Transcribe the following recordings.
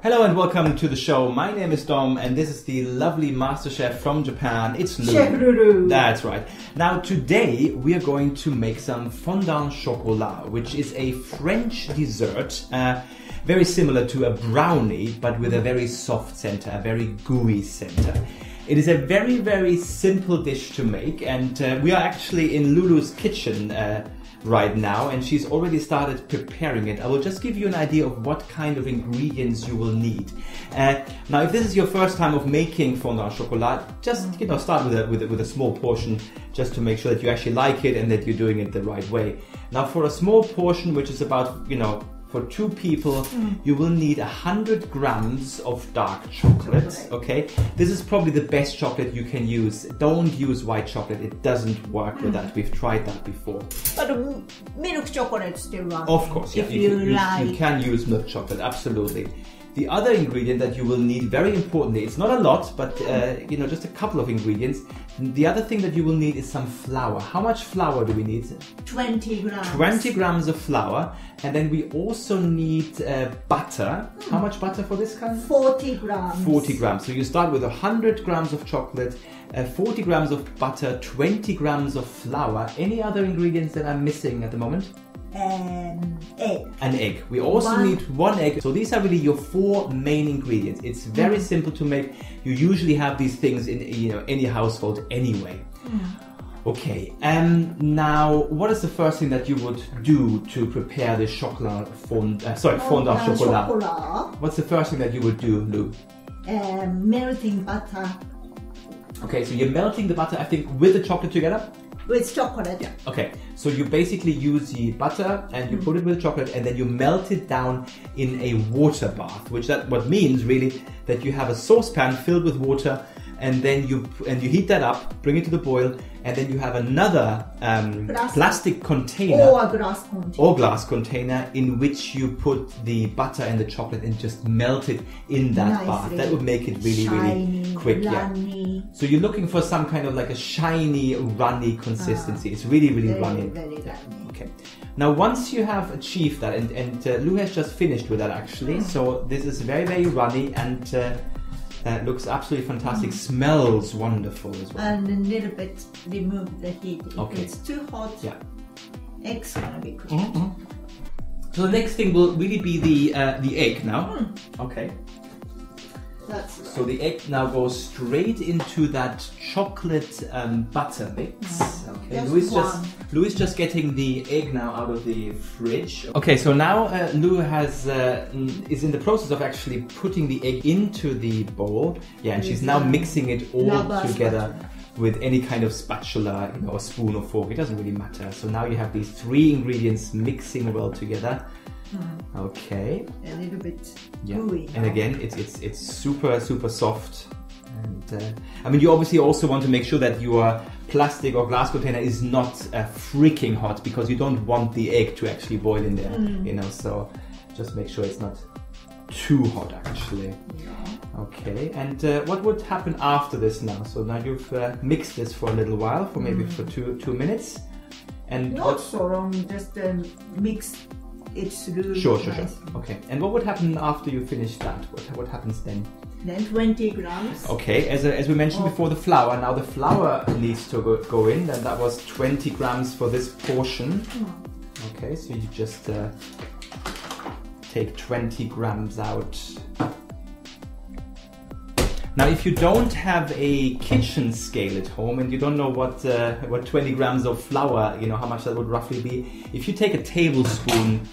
Hello and welcome to the show. My name is Dom and this is the lovely master chef from Japan. It's Lou. Chef Lulu. That's right. Now today we are going to make some fondant chocolat, which is a French dessert, very similar to a brownie, but with a very soft center, a very gooey center. It is a very, very simple dish to make, and we are actually in Lulu's kitchen right now, and she's already started preparing it. I will just give you an idea of what kind of ingredients you will need. Now, if this is your first time of making fondant chocolat, just start with a small portion, just to make sure that you actually like it and that you're doing it the right way. Now, for a small portion, which is about for 2 people, you will need 100 grams of dark chocolate. Okay, this is probably the best chocolate you can use. Don't use white chocolate; it doesn't work with that. We've tried that before. But milk chocolate still works. Of course, yeah. If you like. You can use milk chocolate, absolutely. The other ingredient that you will need, very importantly, it's not a lot, but just a couple of ingredients. The other thing that you will need is some flour. How much flour do we need? 20 grams. 20 grams of flour. And then we also need butter. How much butter for this kind? 40 grams. 40 grams. So you start with 100 grams of chocolate, 40 grams of butter, 20 grams of flour. Any other ingredients that I'm missing at the moment? Egg. An egg. We also need 1 egg. So these are really your 4 main ingredients. It's very simple to make. You usually have these things in any household anyway. Okay. Now, what is the first thing that you would do to prepare the fondant chocolat? What's the first thing that you would do, Lou? Melting butter. Okay, so you're melting the butter, I think, with the chocolate together? With chocolate. Yeah. Okay, so you basically use the butter and you put it with chocolate and then you melt it down in a water bath, what means really that you have a saucepan filled with water and then you heat that up, bring it to the boil, and then you have another plastic container or glass container in which you put the butter and the chocolate and just melt it in that bath. That would make it really, really quick. Runny. So you're looking for some kind of like a shiny, runny consistency. It's really, really runny. Very runny. Okay. Now, once you have achieved that, and Lou has just finished with that actually. So this is very, very runny and looks absolutely fantastic. Smells wonderful as well. And a little bit remove the heat. If it's too hot, eggs gonna be cooked. So the next thing will really be the egg now. Okay. That's right. So the egg now goes straight into that chocolate butter mix. Okay, Lou is just getting the egg now out of the fridge. Okay, so now Lou is in the process of actually putting the egg into the bowl. Yeah, and she's now mixing it all together with any kind of spatula, or spoon or fork. It doesn't really matter. So now you have these 3 ingredients mixing well together. Okay. A little bit gooey. And again, it's super, super soft. And I mean, you obviously also want to make sure that your plastic or glass container is not freaking hot, because you don't want the egg to actually boil in there. So just make sure it's not too hot actually. Okay. And what would happen after this now? So now you've mixed this for a little while, for maybe for two minutes. And not so long, just mix. It's really Sure. nice. Okay. And what would happen after you finish that? What happens then? Then 20 grams. Okay. As we mentioned before, the flour. Now the flour needs to go in, and that was 20 grams for this portion. Okay. So you just take 20 grams out. Now, if you don't have a kitchen scale at home and you don't know what 20 grams of flour, how much that would roughly be, if you take a tablespoon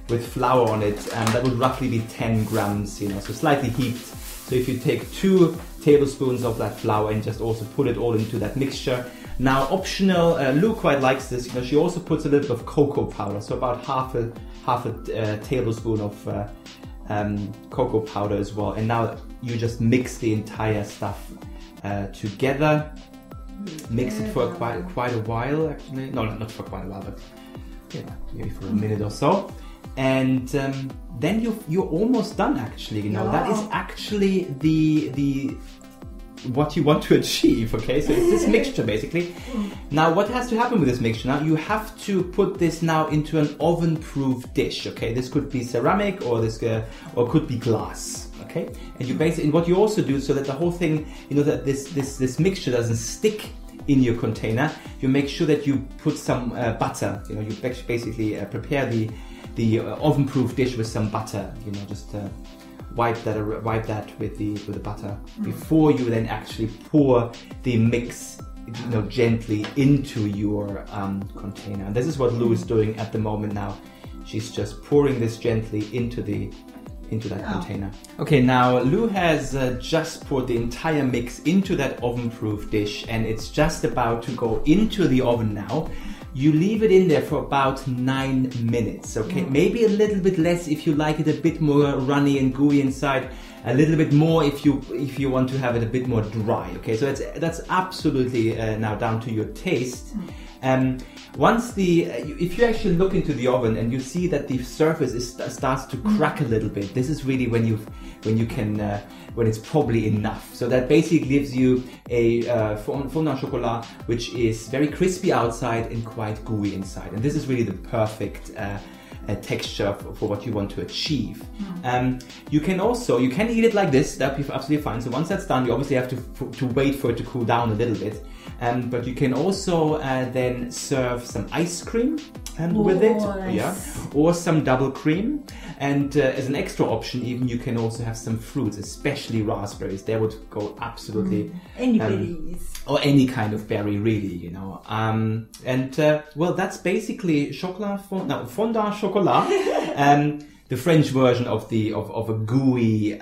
with flour on it, that would roughly be 10 grams, so slightly heaped. So if you take 2 tablespoons of that flour and just also put it all into that mixture. Now, optional, Lou quite likes this, she also puts a little bit of cocoa powder, so about half a tablespoon of cocoa powder as well. And now you just mix the entire stuff together. Mix it for quite a while actually. No, not for quite a while, but maybe for a minute or so. And then you're almost done actually. That is actually the what you want to achieve. Okay, so it's this mixture basically. Now, what has to happen with this mixture? Now, you have to put this now into an oven-proof dish. Okay, this could be ceramic or could be glass. Okay, and you basically, what you also do so that the whole thing, that this mixture doesn't stick in your container, you make sure that you put some butter. You basically prepare the oven-proof dish with some butter. Just wipe that with the butter before you then actually pour the mix, gently into your container. And this is what Lou is doing at the moment now. She's just pouring this gently into that container. Okay, now Lou has just poured the entire mix into that oven-proof dish, and it's just about to go into the oven now. You leave it in there for about 9 minutes, okay? Maybe a little bit less if you like it a bit more runny and gooey inside. A little bit more if you want to have it a bit more dry, okay? So that's absolutely now down to your taste. If you actually look into the oven and you see that the surface starts to crack a little bit, this is really when it's probably enough. So that basically gives you a fondant chocolat which is very crispy outside and quite gooey inside. And this is really the perfect texture for what you want to achieve. You can eat it like this. That'd be absolutely fine. So once that's done, you obviously have to wait for it to cool down a little bit. But you can also then serve some ice cream with it, or some double cream. And as an extra option, even you can also have some fruits, especially raspberries. They would go absolutely. Any berries. Or any kind of berry, really, well, that's basically fondant chocolat, the French version of a gooey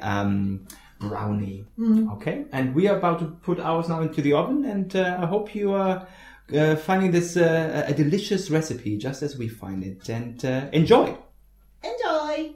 brownie. Okay, and we are about to put ours now into the oven, and I hope you are finding this a delicious recipe, just as we find it, and enjoy. Enjoy.